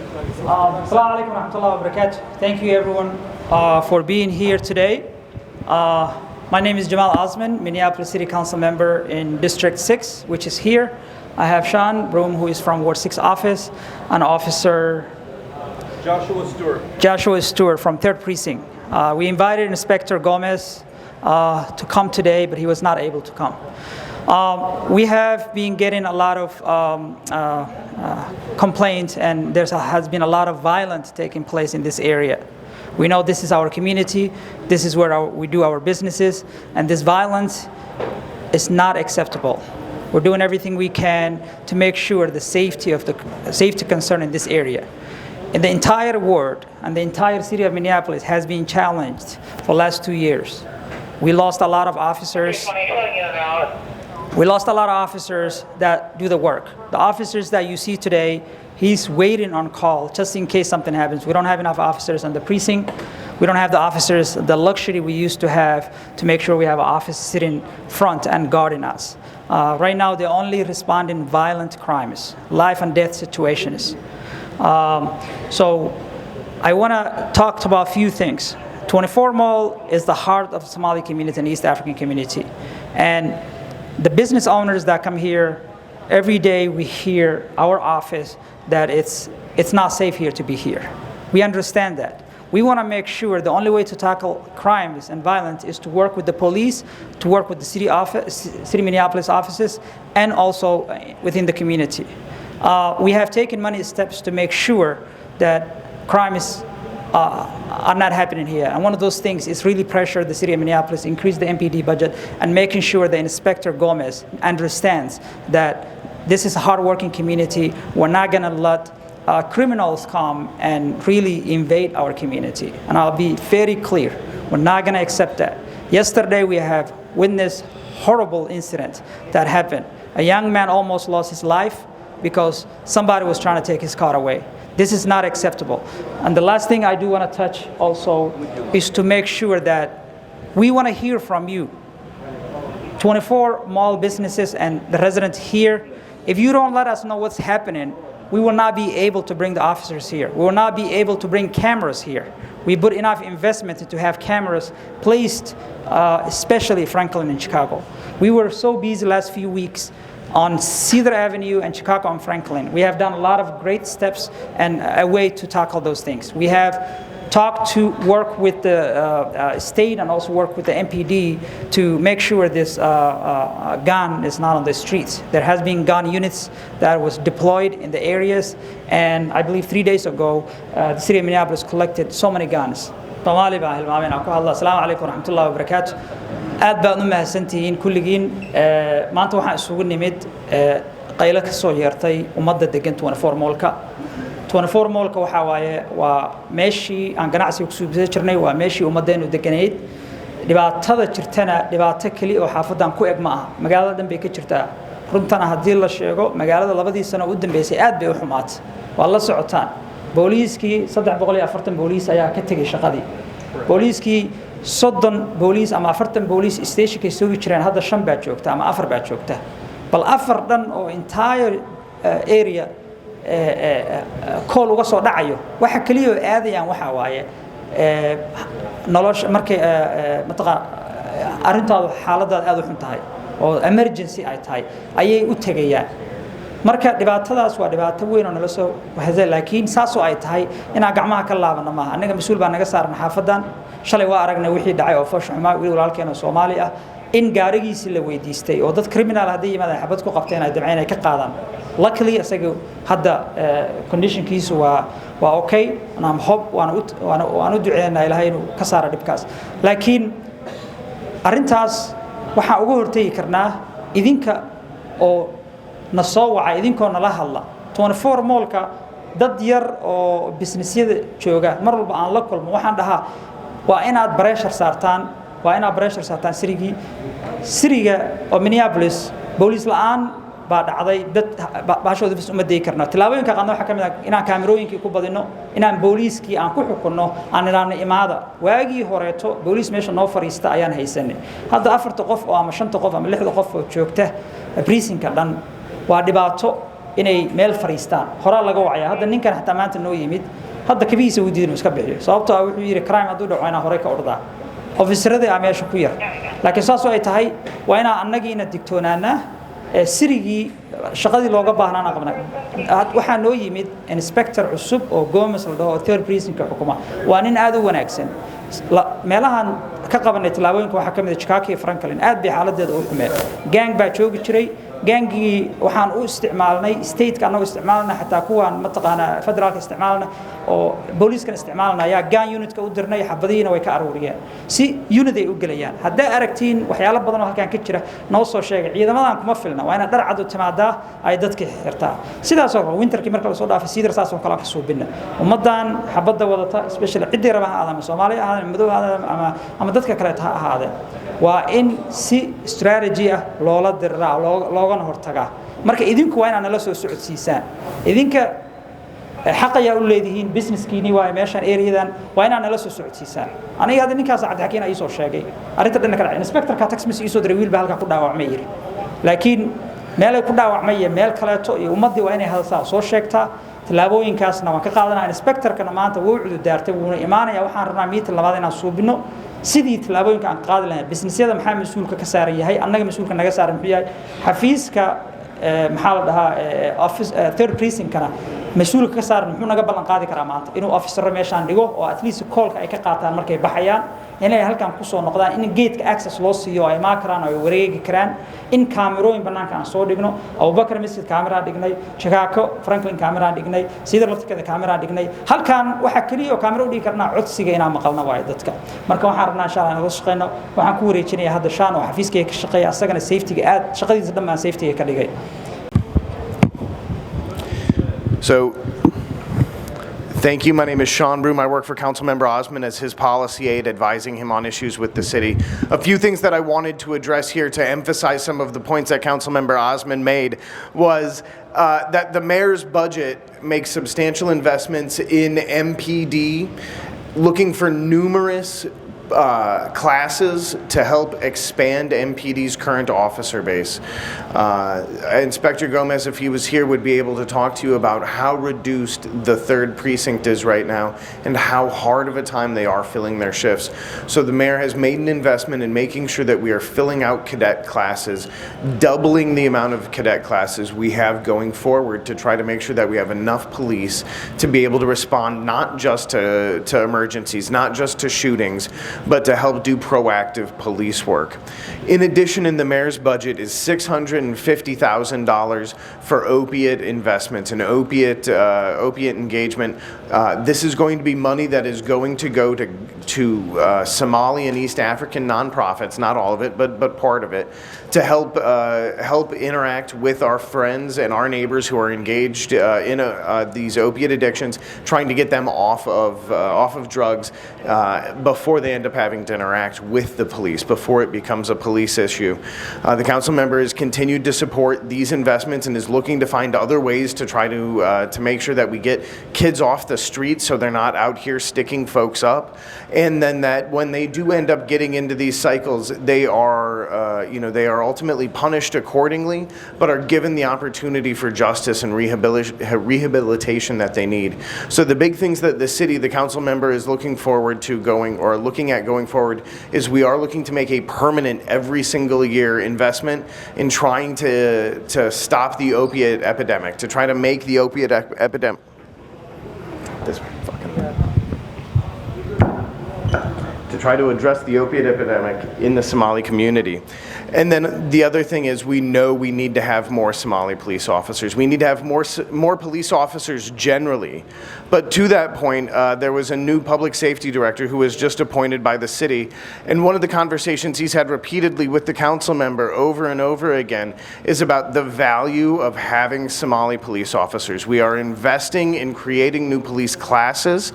Assalamu alaikum warahmatullahi wabarakatuh. Thank you everyone for being here today. My name is Jamal Osman, Minneapolis City Council member in District 6, which is here. I have Sean Broom, who is from Ward 6 office, and Officer Joshua Stewart from 3rd Precinct. We invited Inspector Gomez to come today, but he was not able to come. We have been getting a lot of complaints, and there has been a lot of violence taking place in this area. We know this is our community, this is where we do our businesses, and this violence is not acceptable. We're doing everything we can to make sure the safety concern in this area. In the entire world and the entire city of Minneapolis has been challenged for the last 2 years. We lost a lot of officers. We lost a lot of officers that do the work. The officers that you see today, he's waiting on call just in case something happens. We don't have enough officers on the precinct. We don't have the officers, the luxury we used to have to make sure we have an officer sitting front and guarding us. Right now, they only respond in violent crimes, life and death situations. So I want to talk about a few things. 24 Mall is the heart of the Somali community and East African community. And the business owners that come here, every day we hear our office that it's not safe here to be here. We understand that. We want to make sure the only way to tackle crimes and violence is to work with the police, to work with the city Minneapolis offices, and also within the community. We have taken many steps to make sure that crimes are not happening here. And one of those things is really pressure the city of Minneapolis, increase the MPD budget, and making sure the Inspector Gomez understands that this is a hardworking community. We're not going to let criminals come and really invade our community. And I'll be very clear, we're not going to accept that. Yesterday we have witnessed horrible incident that happened. A young man almost lost his life because somebody was trying to take his car away. This is not acceptable. And the last thing I do want to touch also is to make sure that we want to hear from you. 24 mall businesses and the residents here, if you don't let us know what's happening, we will not be able to bring the officers here. We will not be able to bring cameras here. We put enough investment to have cameras placed, especially Franklin and Chicago. We were so busy last few weeks on Cedar Avenue and Chicago and Franklin. We have done a lot of great steps and a way to tackle those things. We have talked to work with the state and also work with the MPD to make sure this gun is not on the streets. There has been gun units that was deployed in the areas, and I believe 3 days ago, the city of Minneapolis collected so many guns. Assalamu alaikum warahmatullahi wabarakatuh. aad baan u mahadsantihiin kulligiin maanta waxaan isugu nimid qaylo ka soo yeertay ummadda degan 24 moolka 24 moolka waxa waaye waa meeshii aan ganacsiga ku soo jirnay waa meeshii ummadeenu deganayd dhibaatada jirtana dhibaato kali oo xaafadan ku eg ma aha magaalada dhan bay ka jirtaa runtana haddii la sheego magaalada labadii sano u dambeysay aad bay u xumaatay waa la socotaan booliiskii 340 booliis ayaa ka tagay shaqadii booliiskii 30 booliis ama 40 booliis stationkay soo jireen hadda 5 baa joogta ama 4 baa joogta bal 4 dhan oo entire area kool uga soo dhacayo waxa kaliya oo aadayaan waxa waaye nolosha markay mataqaan arintaadu xaaladaad aad u xun tahay oo emergency ay tahay ayay u tagayaan marka dhibaatadaas waa dhibaato weyn oo nala soo wahday laakiin saasoo ay tahay inaan gacmaha ka laabano maaha anaga mas'uul baa naga saaran xaafadan shalay waa aragnay wixii dhacay oo fash xumaa wiil walaalkeena Soomaali ah in gaarigiisa la weydiistay oo dad criminal hadii yimaadaan xabad ku qabteen ay damceen ay ka qaadaan luckily asaga hadda conditionkiisu waa okay anam hob waan u duceynaa Ilaahay inuu ka saaro dhibkaas laakiin arintaas waxa ugu hortay karnaa idinka oo nasoo waca idinkoo nala hadla 24 moolka dad yar oo businessyada jooga mar walba aan la kulmo waxaan dhahaa waa inaad pressure saartaan siriga oo Minneapolis police la'aan baa dhacday dad baashooda bis uma deey karna tilaabooyinka qaadno waxa kamid ah inaan kaamirooyinkii ku badino inaan booliiskii aan ku xukunno aan ilaana imaada waagii horeeto booliis meesha noo fariista ayaan haysanay hadda 4 qof oo ama 5 qof ama 6 qof oo joogta precinctka dhan waa dhibaato inay meel fariistaan horaa laga wacaya hadda ninkan xataa maanta noo yimid hadda kabihiisa uu diiday inuu iska bixiyo sababtoo ah wuxuu yidhi crime hadduu dhaco inaa horey ka ordaa ofisradii aa meesha ku yar laakiin saas oo ay tahay waa inaan annagiina digtoonaanaa sirigii shaqadii looga baahnaana qabnay waxaa noo yimid inspector cusub oo Gomez la dhaho oo third precinct xukuma waa nin aad u wanaagsan meelahan ka qabanay tilaabooyinka waxaa ka mid ah Chicago iyo Franklin aad bay xaaladeeda u xumeen gang baa joogi jiray gangii waxaan u isticmaalnay state-ka annagu isticmaalna xataa kuwaan mataqaana federaalka isticmaalna oo booliiskana isticmaalna ayaa gang unit-ka u dirnay xabadihiina way ka aruuriyeen si unit ay u gelayaan hadday aragtiin waxyaalo badan oo halkan ka jira noo soo sheegay ciidamadan kuma filna waa inaad dhar cad u timaadaa ay dadka xirtaa sidaas oo kale winterkii marka la soo dhaafay sidar saas oo kale ka soo binna ummadan xabada wadata especially cidii rabaha aadama Soomaaliya ahaan madow ama dadka kale ha ahaadeen waa in si strategy ah loola diraa loogana hortagaa marka idinku waa inaad nala soo socodsiisaan idinka xaq ayaa u leedihiin businesskiini waa meeshan areadan waa inaad nala soo socodsiisaan aniga hadda ninkaas cabdixakiin ay soo sheegay arrinta dhanna kale inspectorka tax miss ii soo diray wiil baa halka ku dhaawacmay yiri laakiin meel ay ku dhaawacmay meel kaleeto iyo ummadii waa inay hadalsaa soo sheegtaa tilaabooyinkaasna waan ka qaadanaa inspectorkana maanta wuu cudur daartay wuuna imaanaya waxaan rabnaa meeting labaad inaan suubino sidii tilaabooyinka aan qaadi lahayn businessyada maxaa mas'uulka ka saaran yahay annaga mas'uulka naga saaran muxuu yahay xafiiska maxaa la dhahaa office third precinct-kana mas'uulka ka saaran muxuu naga ballan qaadi karaa maanta inuu officer meeshaan dhigo oo at least call-ka ay ka qaataan markay baxayaan inay halkan ku soo noqdaan in gate-ka access loo siiyo ay ma karaan ay wareegi karaan in kaamirooyin banaanka aan soo dhigno Abubakar Masjid kaamira dhignay Chicago Franklin kaamira dhignay sidar laftirkeeda kaamira dhignay halkan waxa kaliya oo kaamiro u dhigi karnaa codsiga inaan maqalno waay dadka marka waxaan rabnaa insha Allah inaan shaqeyno waxaan ku wareejinayaa hadda shaan oo xafiiskayga ka shaqeeya asagana safety-ga aad shaqadiisa dhammaan safety-ga ka dhigay So thank you. My name is Sean Broom. I work for Councilmember Osman as his policy aide, advising him on issues with the city. A few things that I wanted to address here to emphasize some of the points that Councilmember Osman made was that the mayor's budget makes substantial investments in MPD, looking for numerous classes to help expand MPD's current officer base. Inspector Gomez, if he was here, would be able to talk to you about how reduced the 3rd precinct is right now and how hard of a time they are filling their shifts. So the mayor has made an investment in making sure that we are filling out cadet classes, doubling the amount of cadet classes we have going forward to try to make sure that we have enough police to be able to respond not just to emergencies, not just to shootings, but to help do proactive police work. In addition, in the mayor's budget is $650,000 for opiate investments and opiate engagement. This is going to be money that is going to go to Somali and East African nonprofits, not all of it, but part of it, to help interact with our friends and our neighbors who are engaged in these opiate addictions, trying to get them off of drugs before they end up having to interact with the police, before it becomes a police issue. The council member has continued to support these investments and is looking to find other ways to try to make sure that we get kids off the streets so they're not out here sticking folks up, and then that when they do end up getting into these cycles, they are ultimately punished accordingly, but are given the opportunity for justice and rehabilitation that they need. So the big things that the city, the council member is looking forward to looking at going forward is we are looking to make a permanent every single year investment in trying to stop the opiate epidemic, to try to make the opiate epidemic. To try to address the opiate epidemic in the Somali community. And then the other thing is we know we need to have more Somali police officers. We need to have more police officers generally. But to that point, there was a new public safety director who was just appointed by the city. And one of the conversations he's had repeatedly with the council member over and over again is about the value of having Somali police officers. We are investing in creating new police classes.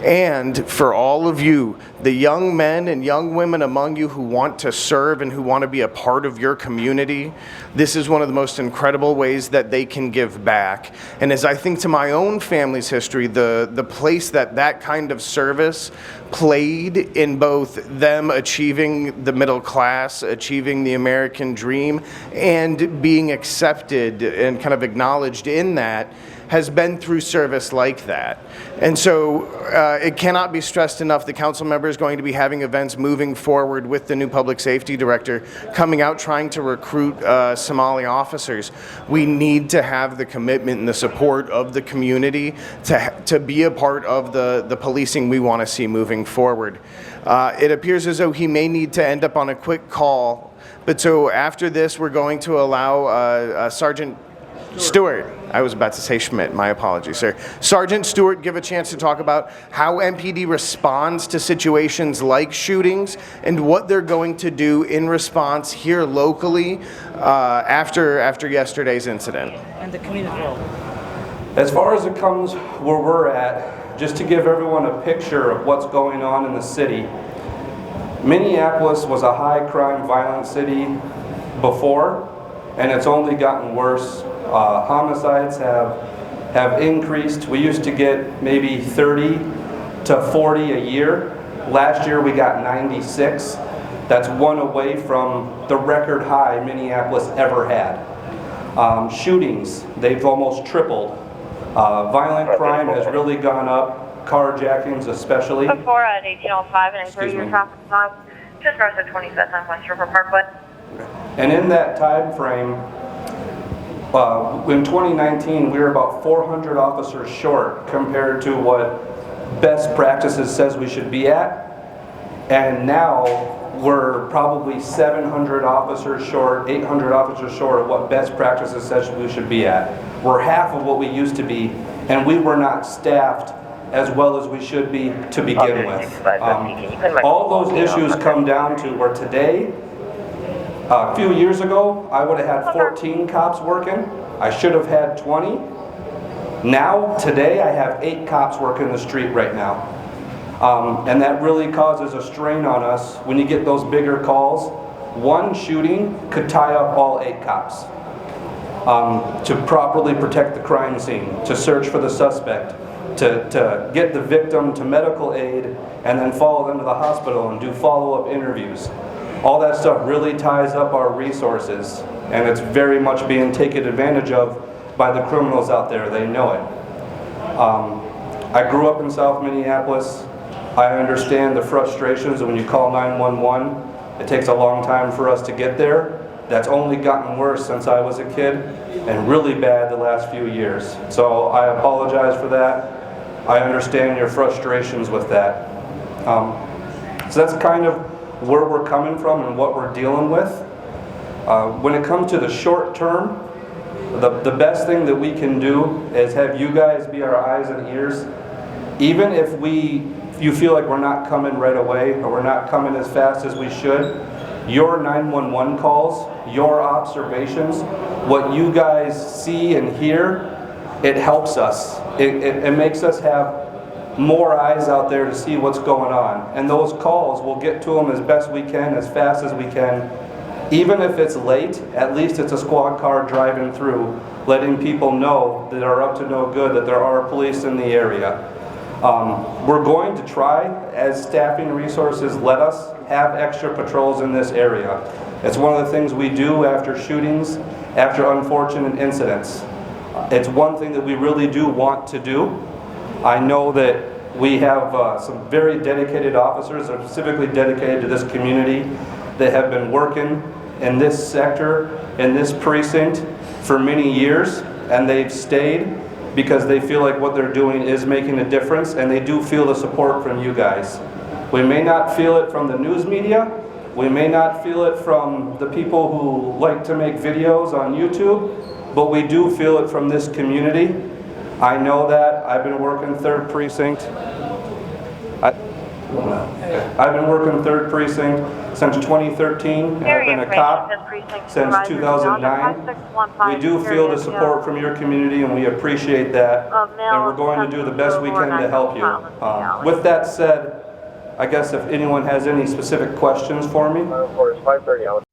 And for all of you, the young men and young women among you who want to serve and who want to be a part of your community, this is one of the most incredible ways that they can give back. And as I think to my own family's history, the place that kind of service played in both them achieving the middle class, achieving the American dream, and being accepted and kind of acknowledged in that, has been through service like that. And so it cannot be stressed enough, the council member is going to be having events moving forward with the new public safety director coming out trying to recruit Somali officers. We need to have the commitment and the support of the community to be a part of the policing we want to see moving forward. It appears as though he may need to end up on a quick call, but so after this we're going to allow Sergeant Stewart, I was about to say Schmidt, my apologies, sir. Sergeant Stewart give a chance to talk about how MPD responds to situations like shootings and what they're going to do in response here locally after yesterday's incident. And the community role. As far as it comes where we're at, just to give everyone a picture of what's going on in the city, Minneapolis was a high crime violent city before, and it's only gotten worse. Homicides have increased. We used to get maybe 30 to 40 a year. Last year we got 96. That's one away from the record high Minneapolis ever had. Shootings, they've almost tripled. Violent crime has really gone up, carjackings especially. Before at 1805 and 30 your traffic stop, just north of 25th on West River Parkway. And in that time frame, in 2019, we were about 400 officers short compared to what best practices says we should be at. And now we're probably 700 officers short, 800 officers short of what best practices says we should be at. We're half of what we used to be, and we were not staffed as well as we should be to begin with. All those issues come down to where today, a few years ago, I would have had 14 cops working. I should have had 20. Now, today, I have 8 cops working the street right now. And that really causes a strain on us when you get those bigger calls. One shooting could tie up all 8 cops to properly protect the crime scene, to search for the suspect, to get the victim to medical aid, and then follow them to the hospital and do follow-up interviews. All that stuff really ties up our resources, and it's very much being taken advantage of by the criminals out there. They know it. I grew up in South Minneapolis. I understand the frustrations when you call 911. It takes a long time for us to get there. That's only gotten worse since I was a kid, and really bad the last few years. So I apologize for that. I understand your frustrations with that. So that's kind of where we're coming from and what we're dealing with. When it comes to the short term, the best thing that we can do is have you guys be our eyes and ears. Even if you feel like we're not coming right away or we're not coming as fast as we should, your 911 calls, your observations, what you guys see and hear, it helps us. It makes us have more eyes out there to see what's going on. And those calls, we'll get to them as best we can, as fast as we can. Even if it's late, at least it's a squad car driving through, letting people know that are up to no good, that there are police in the area. We're going to try, as staffing resources let us, have extra patrols in this area. It's one of the things we do after shootings, after unfortunate incidents. It's one thing that we really do want to do. I know that we have some very dedicated officers that are specifically dedicated to this community that have been working in this sector, in this precinct for many years, and they've stayed because they feel like what they're doing is making a difference, and they do feel the support from you guys. We may not feel it from the news media, we may not feel it from the people who like to make videos on YouTube, but we do feel it from this community. I know that. I've been working 3rd Precinct. I've been working 3rd Precinct since 2013, and I've been a cop since 2009. We do feel the support from your community, and we appreciate that, and we're going to do the best we can to help you. With that said, I guess if anyone has any specific questions for me. 530,